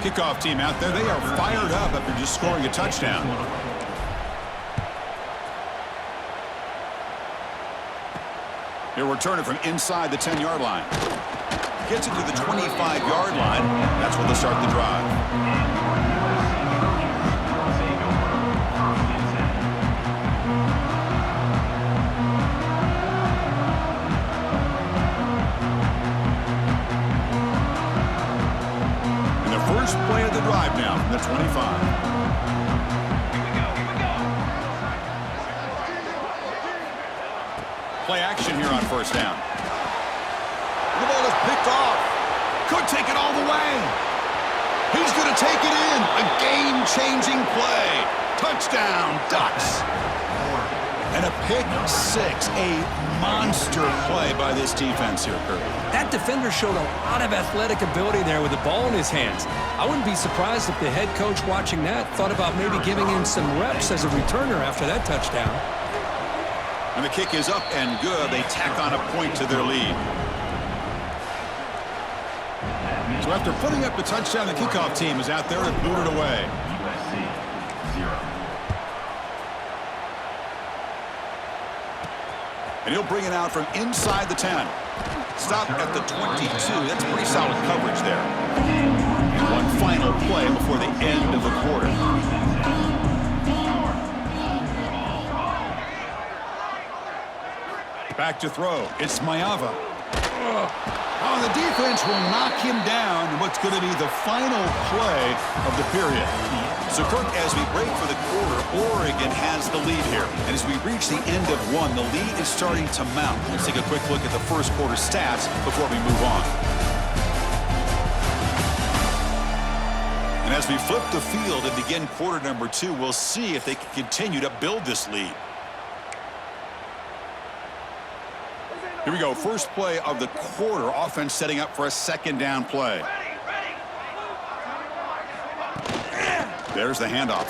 Kickoff team out there, they are fired up after just scoring a touchdown. He'll return it from inside the 10-yard line. Gets it to the 25-yard line. That's where they'll start the drive. First play of the drive now from the 25. Play action here on first down. The ball is picked off. Could take it all the way. He's going to take it in. A game-changing play. Touchdown, Ducks. And a pick six. A monster play by this defense here, Kirk. That defender showed a lot of athletic ability there with the ball in his hands. I wouldn't be surprised if the head coach watching that thought about maybe giving him some reps as a returner after that touchdown. And the kick is up and good. They tack on a point to their lead. So after putting up the touchdown, the kickoff team is out there to boot it away. And he'll bring it out from inside the 10. Stop at the 22. That's pretty solid coverage there. And one final play before the end of the quarter. Back to throw. It's Maiava. Oh, the defense will knock him down in what's going to be the final play of the period. So, Kirk, as we break for the quarter, Oregon has the lead here. And as we reach the end of one, the lead is starting to mount. Let's take a quick look at the first quarter stats before we move on. And as we flip the field and begin quarter number two, we'll see if they can continue to build this lead. Here we go. First play of the quarter. Offense setting up for a second down play. There's the handoff.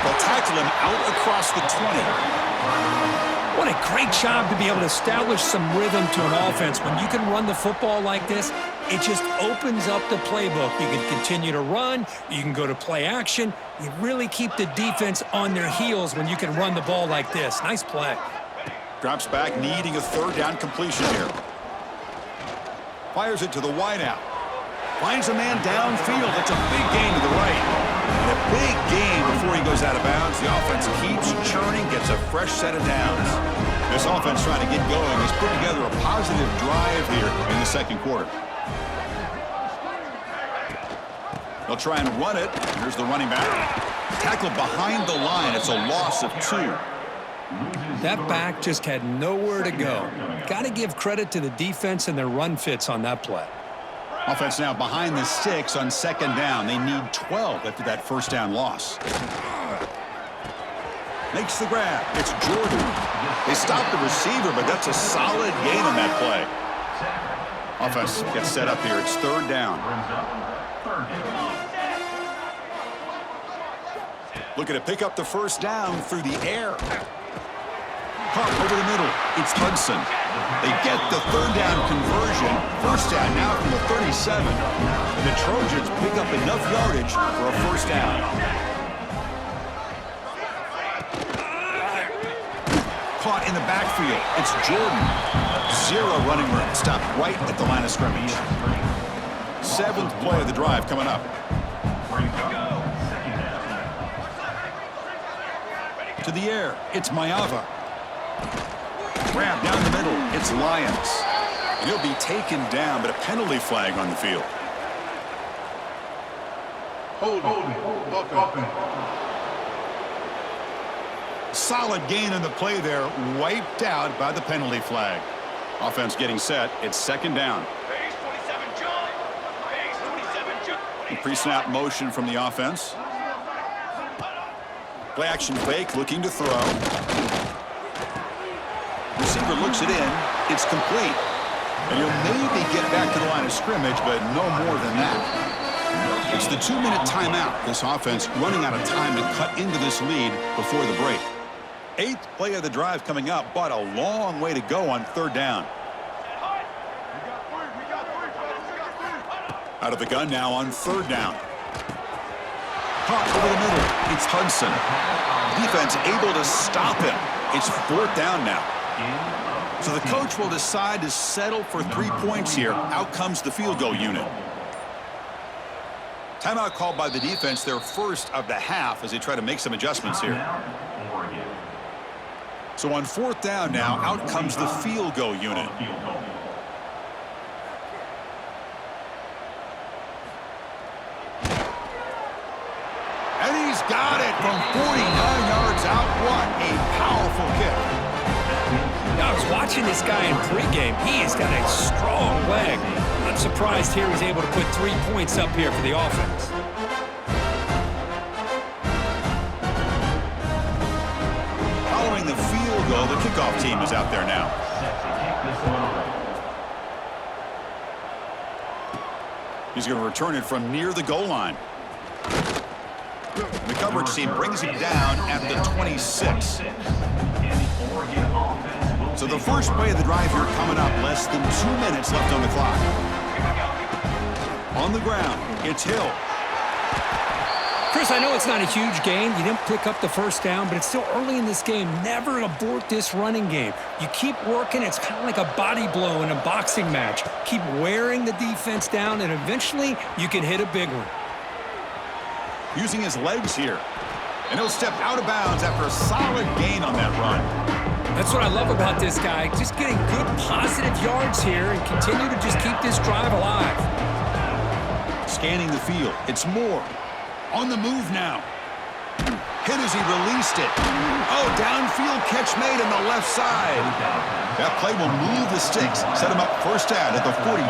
They'll tackle him out across the 20. What a great job to be able to establish some rhythm to an offense. When you can run the football like this, it just opens up the playbook. You can continue to run. You can go to play action. You really keep the defense on their heels when you can run the ball like this. Nice play. Drops back, needing a third down completion here. Fires it to the wideout. Finds a man downfield. That's a big gain to the right. And a big gain before he goes out of bounds. The offense keeps churning, gets a fresh set of downs. This offense trying to get going has put together a positive drive here in the second quarter. They'll try and run it. Here's the running back. Tackled behind the line. It's a loss of 2. That back just had nowhere to go. Got to give credit to the defense and their run fits on that play. Offense now behind the 6 on second down. They need 12 after that first down loss. Makes the grab. It's Jordan. They stop the receiver, but that's a solid gain on that play. Offense gets set up here. It's third down. Looking to pick up the first down through the air. Pump over the middle. It's Hudson. They get the third down conversion. First down now from the 37. And the Trojans pick up enough yardage for a first down. Caught in the backfield. It's Jordan. 0 running room. Stopped right at the line of scrimmage. 7th play of the drive coming up. To the air. It's Maiava. Grab down the middle. It's Lyons. And he'll be taken down, but a penalty flag on the field. Solid gain in the play there. Wiped out by the penalty flag. Offense getting set. It's second down. Pre-snap motion from the offense. Play action fake, looking to throw. Receiver looks it in. It's complete. And he'll maybe get back to the line of scrimmage, but no more than that. It's the 2-minute timeout. This offense running out of time to cut into this lead before the break. 8th play of the drive coming up, but a long way to go on third down. Out of the gun now on 3rd down. Caught over the middle. It's Hudson. Defense able to stop him. It's 4th down now. So the coach will decide to settle for 3 points here. Out comes the field goal unit. Timeout called by the defense, their first of the half, as they try to make some adjustments here. So on 4th down now, out comes the field goal unit. And he's got it from 49 yards out. What a powerful kick. Now, I was watching this guy in pregame. He has got a strong leg. I'm surprised here he's able to put 3 points up here for the offense. Following the field goal, the kickoff team is out there now. He's going to return it from near the goal line. The coverage team brings him down at the 26. So the first play of the drive here coming up, less than 2 minutes left on the clock. On the ground, it's Hill. Chris, I know it's not a huge gain. You didn't pick up the first down, but it's still early in this game. Never abort this running game. You keep working. It's kind of like a body blow in a boxing match. Keep wearing the defense down, and eventually you can hit a big one. Using his legs here. And he'll step out of bounds after a solid gain on that run. That's what I love about this guy. Just getting good positive yards here and continue to just keep this drive alive. Scanning the field. It's Moore. On the move now. Hit as he released it. Oh, downfield catch made on the left side. That play will move the sticks. Set him up first down at the 42.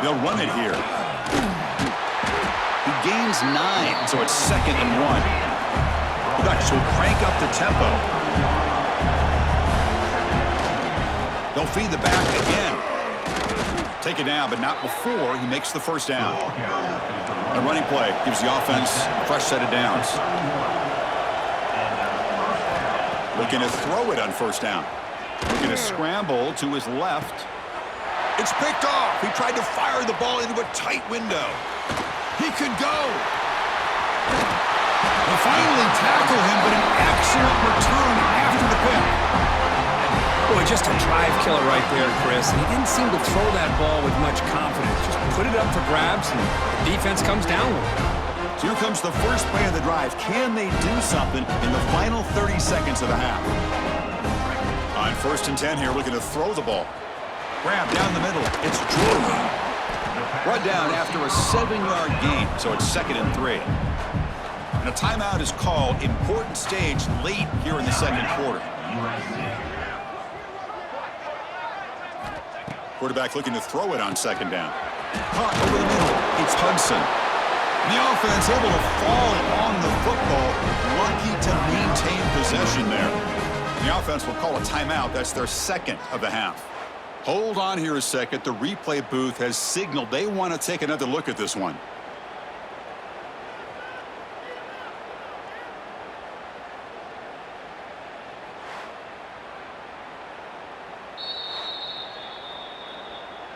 They'll run it here. He gains 9, so it's 2nd and 1. The Ducks will crank up the tempo. They'll feed the back again. Take it down, but not before he makes the first down. The running play gives the offense a fresh set of downs. Looking to throw it on first down. Looking to scramble to his left. It's picked off. He tried to fire the ball into a tight window. He could go. They finally tackle him, but an excellent return after the pick. Boy, just a drive killer right there, Chris. And he didn't seem to throw that ball with much confidence. Just put it up for grabs, and the defense comes down with it. So here comes the first play of the drive. Can they do something in the final 30 seconds of the half? On 1st and 10 here, looking to throw the ball. Grab down the middle. It's Drew. Brought down after a 7-yard gain, so it's 2nd and 3. And a timeout is called. Important stage late here in the 2nd quarter. Quarterback looking to throw it on 2nd down. Caught over the middle. It's Hudson. The offense able to fall on the football. Lucky to maintain possession there. The offense will call a timeout. That's their 2nd of the half. Hold on here a second. The replay booth has signaled they want to take another look at this one.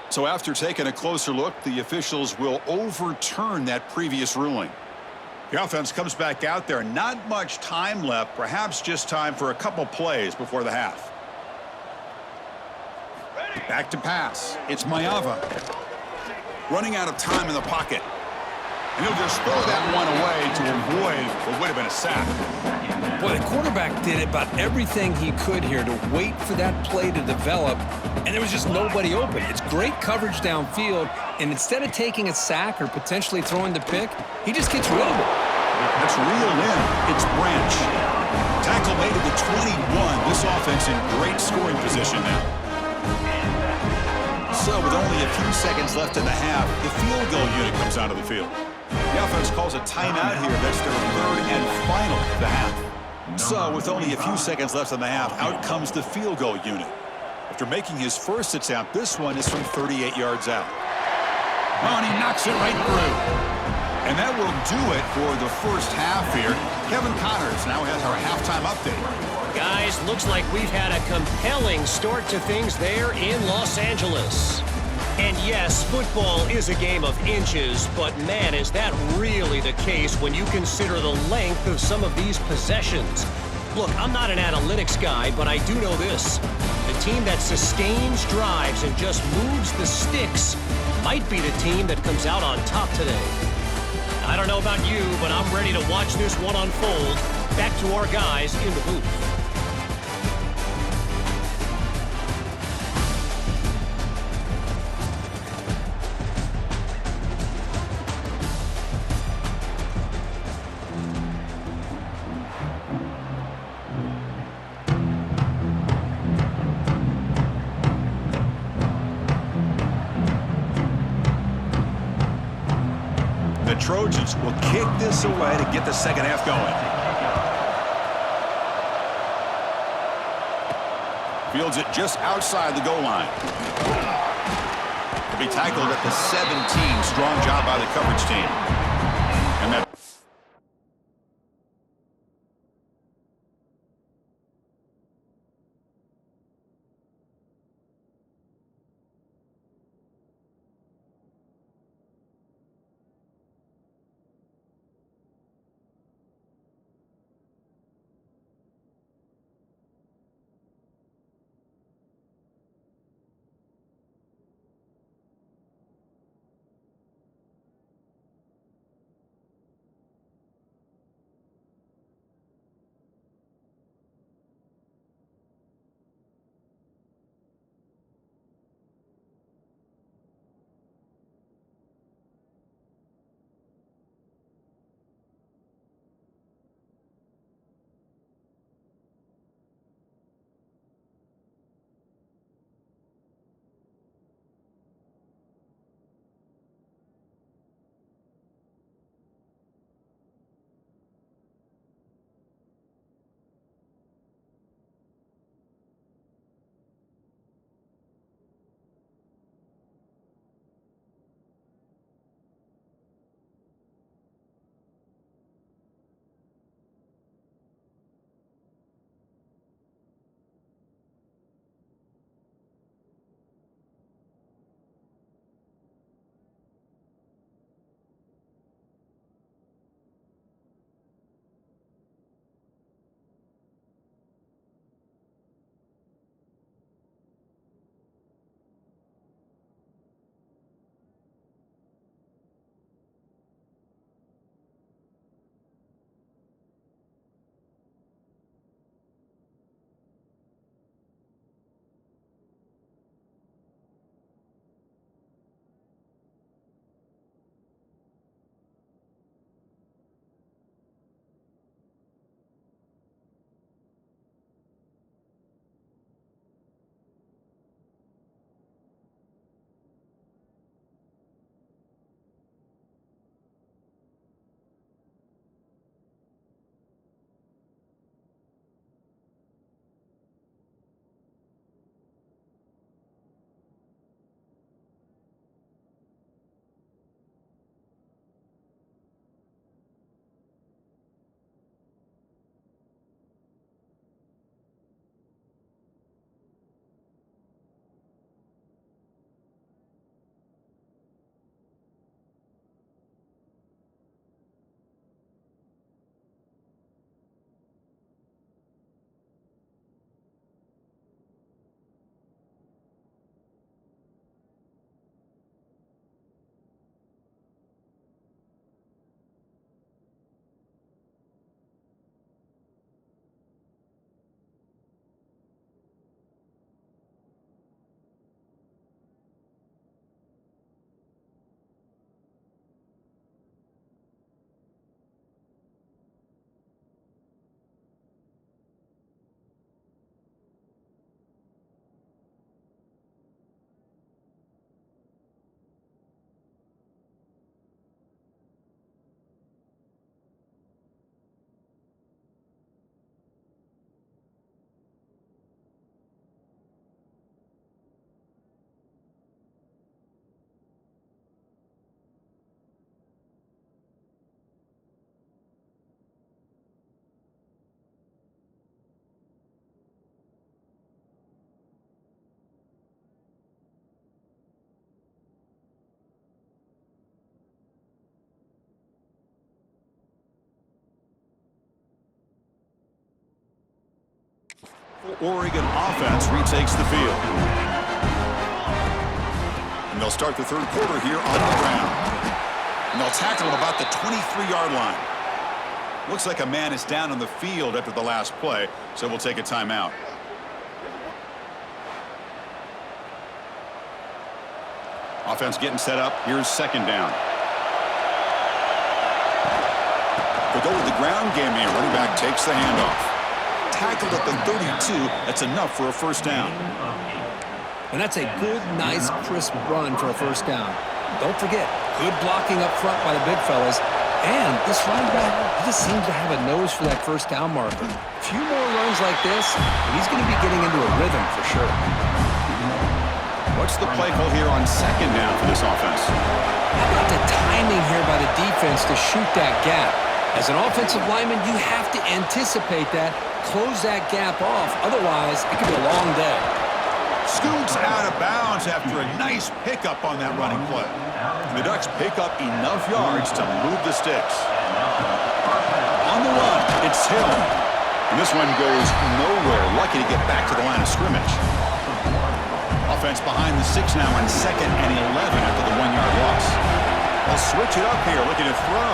So after taking a closer look, the officials will overturn that previous ruling. The offense comes back out there. Not much time left. Perhaps just time for a couple plays before the half. Back to pass. It's Mayava. Running out of time in the pocket. And he'll just throw that one away to avoid what would have been a sack. Boy, the quarterback did about everything he could here to wait for that play to develop, and there was just nobody open. It's great coverage downfield, and instead of taking a sack or potentially throwing the pick, he just gets rid of it. That's reeled in. It's Branch. Tackle made at the 21. This offense in great scoring position now. So with only a few seconds left in the half, the field goal unit comes out of the field. The offense calls a timeout here. That's their 3rd and final of the half. So with only a few seconds left in the half, out comes the field goal unit. After making his first attempt, this one is from 38 yards out. Oh, and he knocks it right through. And that will do it for the first half here. Kevin Connors now has our halftime update. Guys, looks like we've had a compelling start to things there in Los Angeles. And yes, football is a game of inches, but man, is that really the case when you consider the length of some of these possessions. Look, I'm not an analytics guy, but I do know this. The team that sustains drives and just moves the sticks might be the team that comes out on top today. I don't know about you, but I'm ready to watch this one unfold. Back to our guys in the booth. The Trojans will kick this away to get the second half going. Fields it just outside the goal line. To be tackled at the 17. Strong job by the coverage team. And that Oregon offense retakes the field. And they'll start the third quarter here on the ground. And they'll tackle at about the 23-yard line. Looks like a man is down on the field after the last play, so we'll take a timeout. Offense getting set up. Here's second down. They go with the ground game here. Running back takes the handoff. Tackled at the 32. That's enough for a first down. And that's a good, nice, crisp run for a first down. Don't forget, good blocking up front by the big fellas. And this running back, he just seems to have a nose for that first down marker. A few more runs like this, and he's going to be getting into a rhythm for sure. What's the play call here on second down for this offense? How about the timing here by the defense to shoot that gap? As an offensive lineman, you have to anticipate that, close that gap off. Otherwise, it could be a long day. Scoots out of bounds after a nice pickup on that running play. The Ducks pick up enough yards to move the sticks. On the run, it's Hill. And this one goes nowhere. Lucky to get back to the line of scrimmage. Offense behind the 6 now on 2nd and 11 after the 1-yard loss. They'll switch it up here, looking to throw.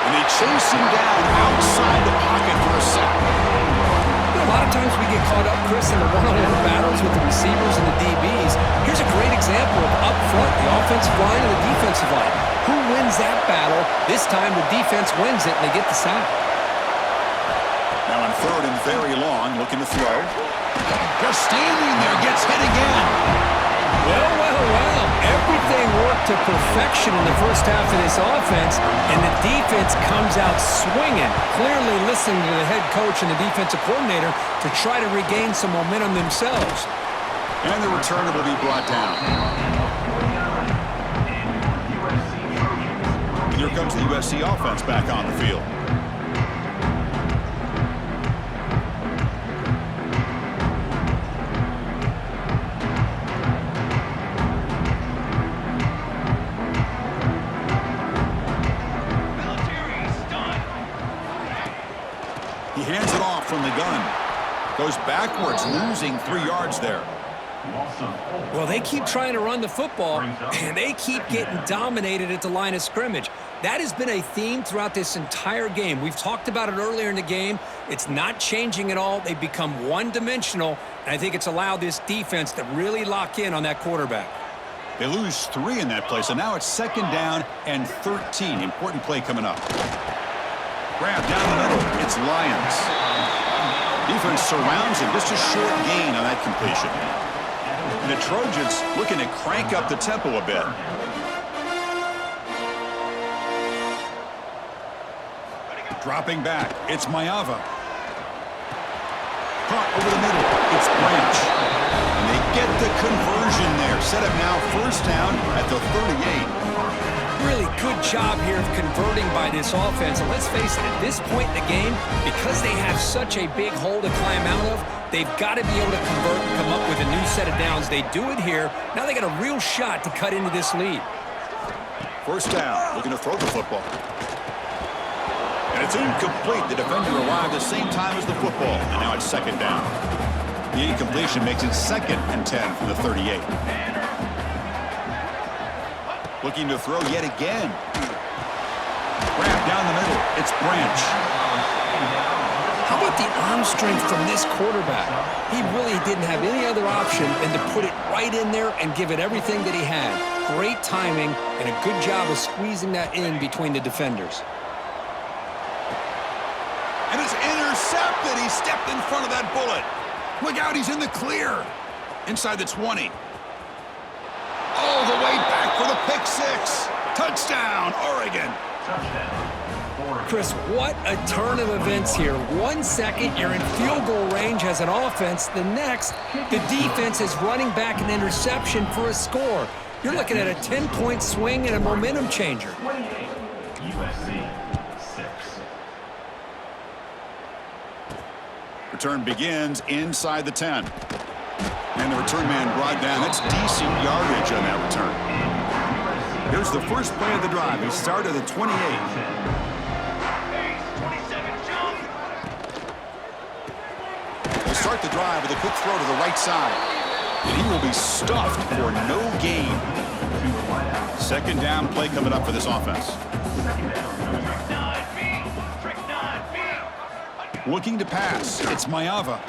And they chase him down outside the pocket for a sack. A lot of times we get caught up, Chris, in the one-on-one battles with the receivers and the DBs. Here's a great example of up front, the offensive line and the defensive line. Who wins that battle? This time the defense wins it and they get the sack. Now on 3rd and very long, looking to throw. Just standing there, gets hit again. Well. Everything worked to perfection in the first half of this offense, and the defense comes out swinging, clearly listening to the head coach and the defensive coordinator to try to regain some momentum themselves. And the returner will be brought down. And here comes the USC offense back on the field. He hands it off from the gun. Goes backwards, losing 3 yards there. Well, they keep trying to run the football, and they keep getting dominated at the line of scrimmage. That has been a theme throughout this entire game. We've talked about it earlier in the game. It's not changing at all. They've become one-dimensional, and I think it's allowed this defense to really lock in on that quarterback. They lose 3 in that play, so now it's 2nd down and 13. Important play coming up. Grab down the middle. It's Lyons. Defense surrounds him. Just a short gain on that completion. And the Trojans looking to crank up the tempo a bit. Dropping back. It's Maiava. Caught over the middle. It's Branch. And they get the conversion there. Set up now 1st down at the 38. Really good job here of converting by this offense. And let's face it, at this point in the game, because they have such a big hole to climb out of, they've got to be able to convert and come up with a new set of downs. They do it here. Now they got a real shot to cut into this lead. 1st down, looking to throw the football. And it's incomplete. The defender arrived the same time as the football. And now it's 2nd down. The incompletion makes it 2nd and 10 from the 38. Looking to throw yet again. Grab down the middle. It's Branch. How about the arm strength from this quarterback? He really didn't have any other option than to put it right in there and give it everything that he had. Great timing and a good job of squeezing that in between the defenders. And it's intercepted. He stepped in front of that bullet. Look out, he's in the clear. Inside the 20. All the way back for the pick 6. Touchdown, Oregon. Chris, what a turn of events here. 1 second, you're in field goal range as an offense. The next, the defense is running back an interception for a score. You're looking at a 10-point swing and a momentum changer. USC 6. Return begins inside the 10. And the return man brought down. That's decent yardage on that return. Here's the first play of the drive. He started at the 28. start the drive with a quick throw to the right side. And he will be stuffed for no gain. Second down play coming up for this offense. Looking to pass. It's Maiava.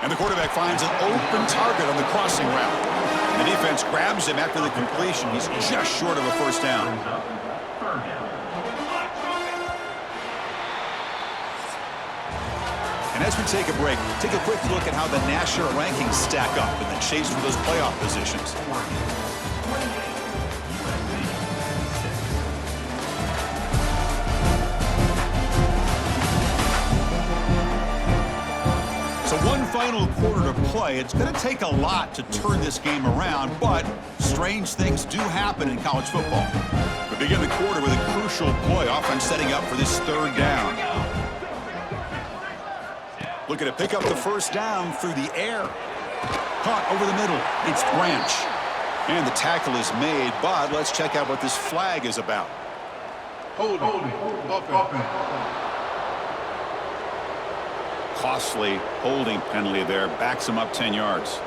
And the quarterback finds an open target on the crossing route. The defense grabs him after the completion. He's just short of a first down. And as we take a break, take a quick look at how the national rankings stack up in the chase for those playoff positions. So one final quarter to play. It's going to take a lot to turn this game around, but strange things do happen in college football. We begin the quarter with a crucial play, offense setting up for this third down. Looking to pick up the first down through the air. Caught over the middle. It's Branch. And the tackle is made, but let's check out what this flag is about. Hold it. Costly holding penalty there. Backs him up 10 yards.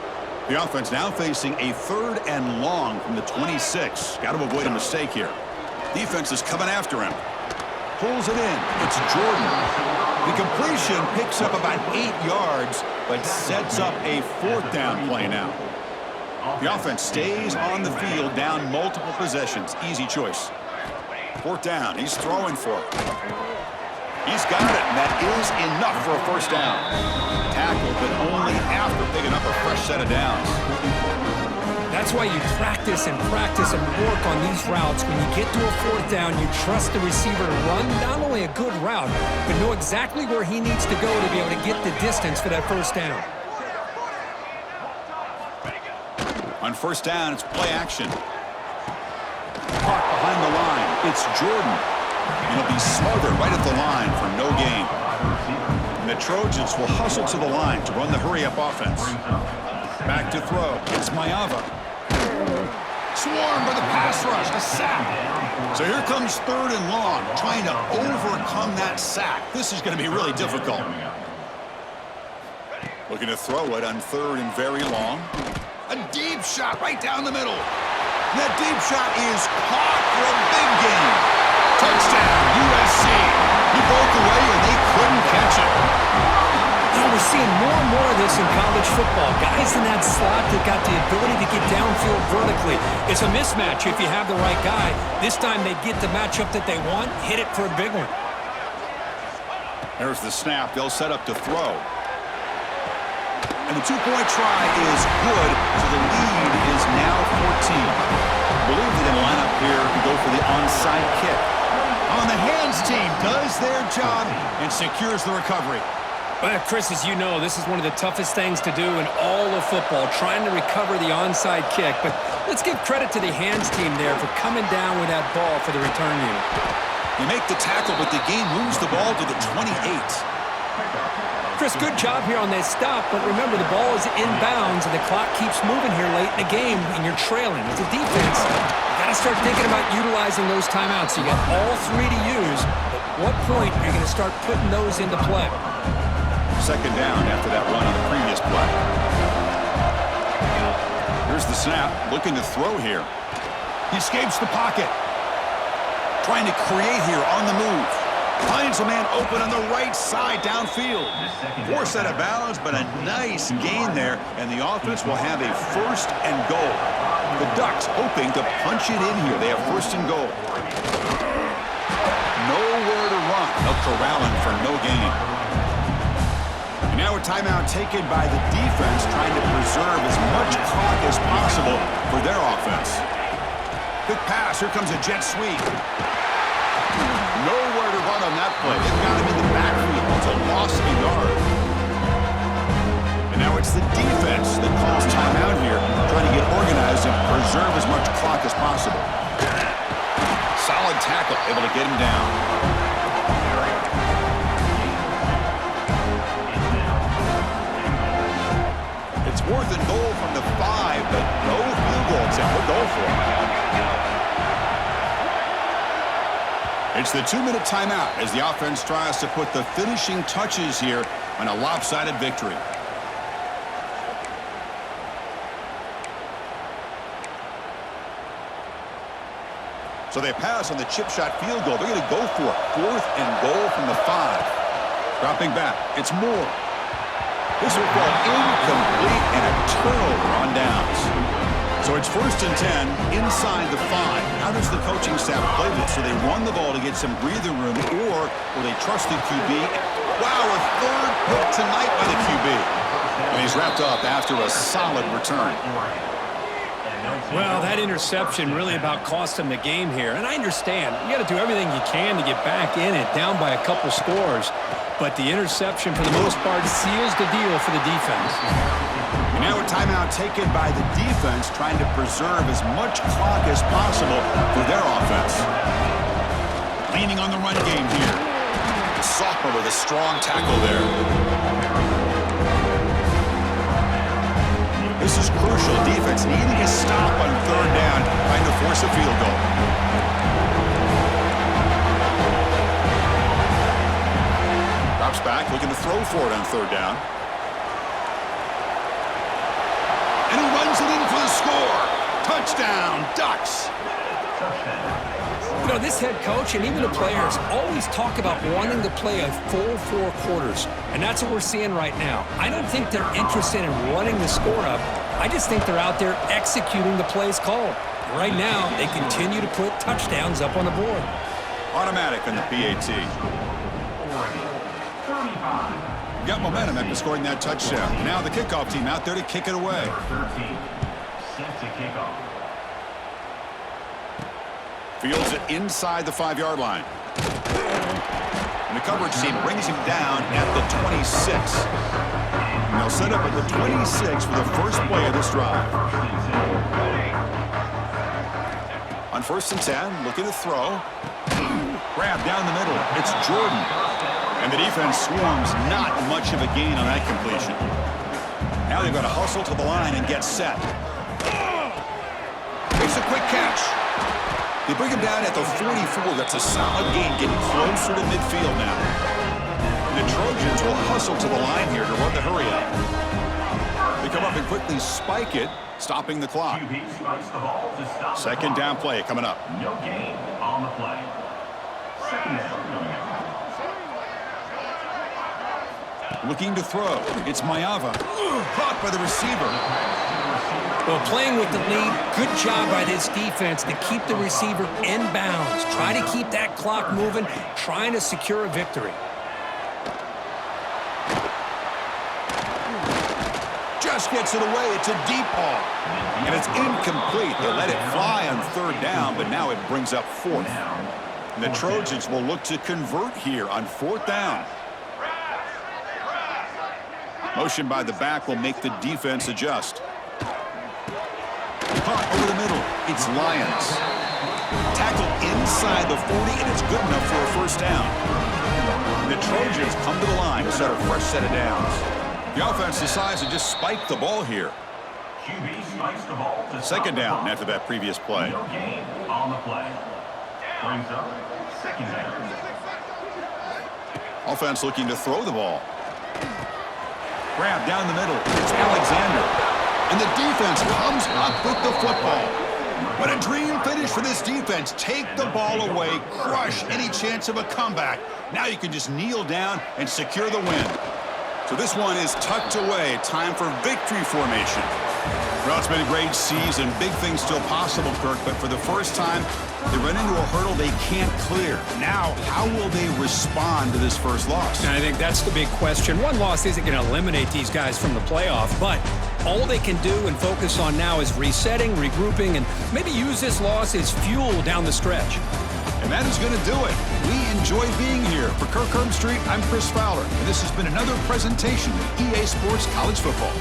The offense now facing a third and long from the 26. Got to avoid a mistake here. Defense is coming after him. Pulls it in. It's Jordan. The completion picks up about 8 yards, but sets up a fourth down play now. The offense stays on the field, down multiple possessions. Easy choice. Fourth down. He's throwing for it. He's got it, and that is enough for a first down. Tackled, but only after picking up a fresh set of downs. That's why you practice and work on these routes. When you get to a fourth down, you trust the receiver to run not only a good route, but know exactly where he needs to go to be able to get the distance for that first down. On first down, it's play action. Caught behind the line. It's Jordan. And he'll be smothered right at the line for no gain. And the Trojans will hustle to the line to run the hurry-up offense. Back to throw. It's Maiava. Swarmed by the pass rush. A sack. So here comes third and long, trying to overcome that sack. This is going to be really difficult. Looking to throw it on third and very long. A deep shot right down the middle. And that deep shot is caught for a big gain. Touchdown, USC. He broke away and they couldn't catch it. You know, we're seeing more and more of this in college football. Guys in that slot that got the ability to get downfield vertically. It's a mismatch if you have the right guy. This time they get the matchup that they want, hit it for a big one. There's the snap. They'll set up to throw. And the two-point try is good, so the lead is now 14. I believe they're going to line up here and go for the onside kick. On the hands team does their job and secures the recovery. Well, Chris, as you know, this is one of the toughest things to do in all of football, trying to recover the onside kick. But let's give credit to the hands team there for coming down with that ball for the return unit. They make the tackle, but the game moves the ball to the 28. Chris, good job here on that stop, but remember, the ball is inbounds, and the clock keeps moving here late in the game, and you're trailing. As a defense, you got to start thinking about utilizing those timeouts. You got all three to use, but at what point are you going to start putting those into play? Second down after that run on the previous play. Here's the snap, looking to throw here. He escapes the pocket. Trying to create here on the move. Finds a man open on the right side downfield. Forced out of balance, but a nice gain there, and the offense will have a first and goal. The Ducks hoping to punch it in here. They have first and goal. Nowhere to run. They'll corral him for no gain. And now a timeout taken by the defense, trying to preserve as much clock as possible for their offense. Quick pass. Here comes a jet sweep. Nowhere to run on that play. They've got him in the backfield. It's a loss of a yard. And now it's the defense that calls timeout here, trying to get organized and preserve as much clock as possible. Solid tackle, able to get him down. It's 4th and goal from the 5, but no field goal attempt. We'll go for it. It's the 2-minute timeout as the offense tries to put the finishing touches here on a lopsided victory. So they pass on the chip shot field goal. They're going to go for it. 4th and goal from the 5. Dropping back. It's Moore. This will fall incomplete and a turnover on downs. So it's 1st and 10 inside the 5. How does the coaching staff play this? So they run the ball to get some breathing room, or will they trust the QB? Wow, a 3rd pick tonight by the QB. And he's wrapped up after a solid return. Well, that interception really about cost him the game here. And I understand. You got to do everything you can to get back in it, down by a couple scores. But the interception, for the most part, seals the deal for the defense. And now a timeout taken by the defense, trying to preserve as much clock as possible for their offense. Leaning on the run game here. The sophomore with a strong tackle there. This is crucial. Defense needing a stop on 3rd down, trying to force a field goal. Drops back, looking to throw for it on 3rd down. And he runs it in for the score. Touchdown, Ducks. You know, this head coach and even the players always talk about wanting to play a full 4 quarters, and that's what we're seeing right now. I don't think they're interested in running the score up. I just think they're out there executing the plays called. And right now, they continue to put touchdowns up on the board. Automatic on the PAT. Got momentum after scoring that touchdown. Now the kickoff team out there to kick it away. 13. Set to kick off. Fields it inside the 5-yard line. And the coverage team brings him down at the 26. And they'll set up at the 26 for the first play of this drive. On 1st and 10, looking to throw. Grab down the middle. It's Jordan. And the defense swarms, not much of a gain on that completion. Now they've got to hustle to the line and get set. Makes a quick catch. They bring him down at the 44. That's a solid gain, getting closer to midfield now. The Trojans will hustle to the line here to run the hurry up. They come up and quickly spike it, stopping the clock. QB spikes the ball to stop the 2nd clock. down play coming up. No gain on the play. 2nd down coming up. Looking to throw. It's Mayava. Caught by the receiver. Well, playing with the lead, good job by this defense to keep the receiver in bounds. Try to keep that clock moving, trying to secure a victory. Just gets it away. It's a deep ball. And it's incomplete. They let it fly on 3rd down, but now it brings up 4th. And the Trojans will look to convert here on 4th down. Motion by the back will make the defense adjust. Caught over the middle. It's Lyons. Tackle inside the 40, and it's good enough for a 1st down. The Trojans come to the line to set a fresh set of downs. The offense decides to just spike the ball here. QB spikes the ball to stop 2nd the down clock. after that previous play. No gain on the play. Brings up 2nd down. Offense looking to throw the ball. Grab down the middle. It's Alexander. And the defense comes up with the football. What a dream finish for this defense. Take the ball away, crush any chance of a comeback. Now you can just kneel down and secure the win. So this one is tucked away. Time for victory formation. Well, it's been a great season. Big things still possible, Kirk, but for the first time, they run into a hurdle they can't clear. Now, how will they respond to this first loss? And I think that's the big question. One loss isn't going to eliminate these guys from the playoff, but all they can do and focus on now is resetting, regrouping, and maybe use this loss as fuel down the stretch. And that is going to do it. We enjoy being here. For Kirk Herbstreit, I'm Chris Fowler, and this has been another presentation of EA Sports College Football.